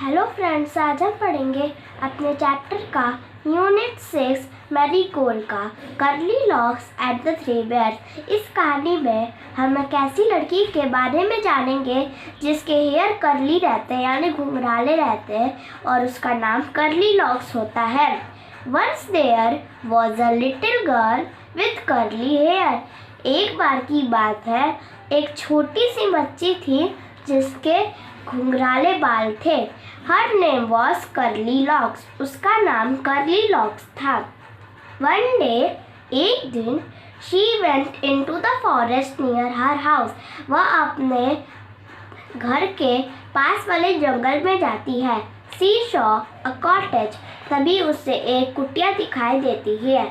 Hello friends, आज हम पढ़ेंगे अपने चैप्टर का यूनिट 6 मैरीगोल्ड का curly locks and the three bears. इस कहानी में हम एक ऐसी लड़की के बारे में जानेंगे जिसके हेयर कर्ली रहते हैं यानी घुंघराले रहते हैं और उसका नाम कर्ली लॉक्स होता है। Once there was a little girl with curly hair. एक बार की बात है, एक छोटी सी बच्ची थी जिसके घुंघराले बाल थे। Her name was curly locks. उसका नाम कर्ली लॉक्स था। वन डे, एक दिन, she went into the forest near her house. वह अपने घर के पास वाले जंगल में जाती है। She saw a cottage. तभी उसे एक कुटिया दिखाई देती है।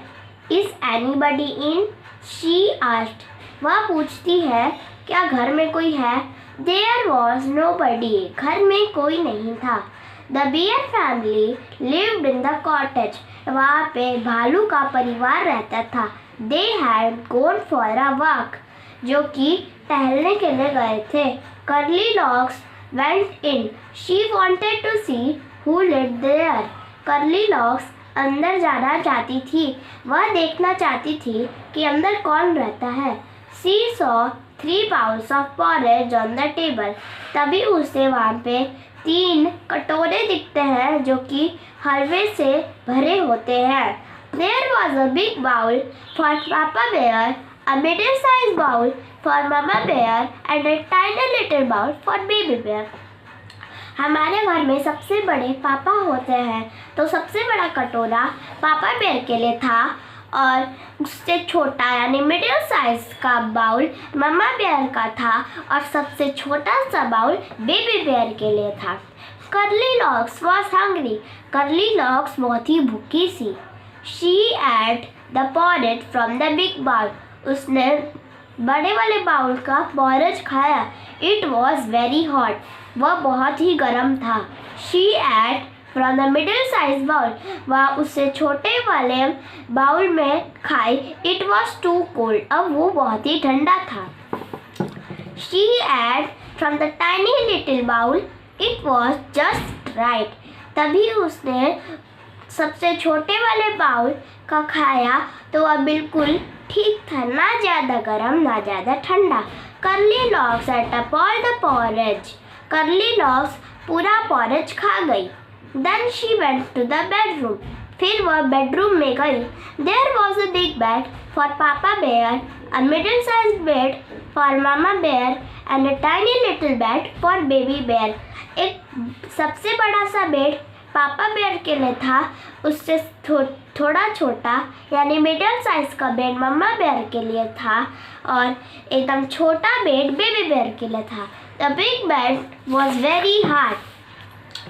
Is anybody in? She asked. वह पूछती है, क्या घर में कोई है? There was nobody. घर में कोई नहीं था। The bear family lived in the cottage. वहाँ पे भालू का परिवार रहता था। They had gone for a walk. जो कि टहलने के लिए गए थे। Curly Locks went in. She wanted to see who lived there. Curly Locks अंदर जाना चाहती थी। वह देखना चाहती थी कि अंदर कौन रहता है। She saw 3 bowls of porridge on the table. तभी उसे वहाँ पे 3 कटोरे दिखते हैं जो कि हलवे से भरे होते हैं। There was a big bowl for Papa Bear, a middle-sized bowl for Mama Bear, and a tiny little bowl for Baby Bear. हमारे घर में सबसे बड़े पापा होते हैं, तो सबसे बड़ा कटोरा पापा बेयर के लिए था और उससे छोटा यानी मिडिल साइज का बाउल मम्मा बेयर का था और सबसे छोटा सा बाउल बेबी बेयर के लिए था। Curly Locks was hungry. Curly Locks बहुत ही भूखी सी। She ate the porridge from the big bowl. उसने बड़े वाले बाउल का पॉरेज खाया। It was very hot. वह बहुत ही गर्म था। She ate from the middle size bowl. वह उससे छोटे वाले बाउल में खाई। It was too cold. अब वो बहुत ही ठंडा था। She ate from the tiny little bowl. It was just right. तभी उसने सबसे छोटे वाले बाउल का खाया तो वह बिल्कुल ठीक था, ना ज़्यादा गर्म ना ज़्यादा ठंडा। Curly locks ate up all the porridge. Curly locks पूरा पॉरेज खा गई। Then she went to the bedroom. फिर वह बेडरूम में गई। There was a big bed for Papa Bear, a middle-sized bed for Mama Bear, and a tiny little bed for Baby Bear. एक सबसे बड़ा सा बेड पापा बेयर के लिए था, उससे थोड़ा छोटा यानी मिडिल साइज का बेड मम्मा बेयर के लिए था और एकदम छोटा बेड बेबी बेयर के लिए था। The big bed was very hard.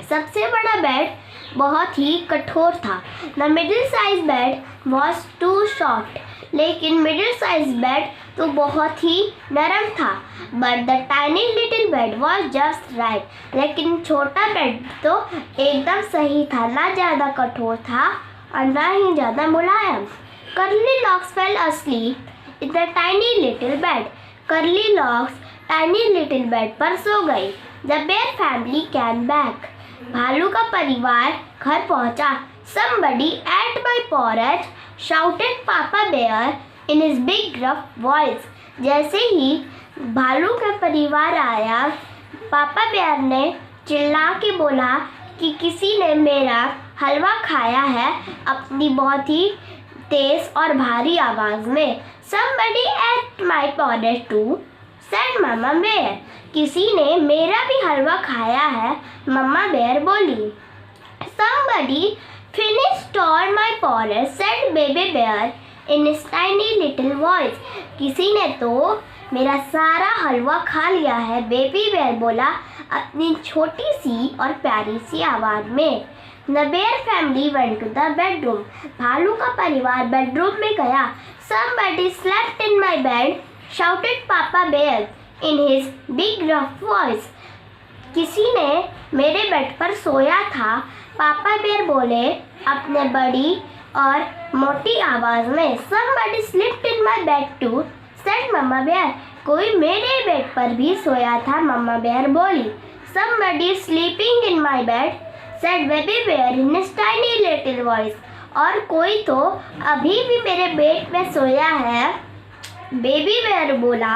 सबसे बड़ा बेड बहुत ही कठोर था। The middle size bed was too soft. लेकिन मिडिल साइज बेड तो बहुत ही नरम था। But the tiny little bed was just right. लेकिन छोटा बेड तो एकदम सही था, ना ज़्यादा कठोर था और ना ही ज़्यादा मुलायम। Curly Locks fell asleep in the tiny little bed. Curly Locks tiny little bed पर सो गई। The bear family came back. भालू का परिवार घर पहुंचा। Somebody ate my porridge, shouted Papa Bear in his big rough voice. जैसे ही भालू का परिवार आया, पापा बेयर ने चिल्ला के बोला कि किसी ने मेरा हलवा खाया है, अपनी बहुत ही तेज और भारी आवाज में। Somebody ate my porridge too, said Mama Bear. किसी ने मेरा भी हलवा खाया है, मम्मा बेयर बोली। Somebody finished all my porridge, said Baby Bear in his tiny little voice. किसी ने तो मेरा सारा हलवा खा लिया है, बेबी बेयर बोला अपनी छोटी सी और प्यारी सी आवाज में। The bear family went to the bedroom. भालू का परिवार बेडरूम में गया। Somebody slept in my bed, shouted Papa Bear in his big rough voice. किसी ने मेरे बेड पर सोया था, पापा बेयर बोले अपने बड़ी और मोटी आवाज में। Somebody slept in my bed too, said Mama Bear. कोई मेरे बेड पर भी सोया था, मम्मा बेयर बोली। Somebody is sleeping in my bed, said baby bear in his tiny little voice. और कोई तो अभी भी मेरे बेड में सोया है, बेबी बेयर बोला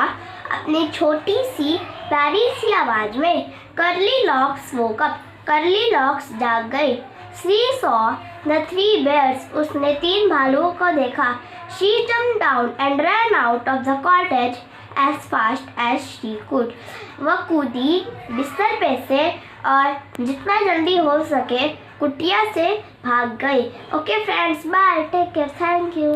अपनी छोटी सी प्यारी सी आवाज में। Curly locks woke up. Curly locks जाग गई। She saw the three bears. उसने 3 भालुओं को देखा। She jumped down and ran out of the cottage as fast as she could. वह कूदी बिस्तर पे से और जितना जल्दी हो सके कुटिया से भाग गई। Okay friends, bye, take care, thank you.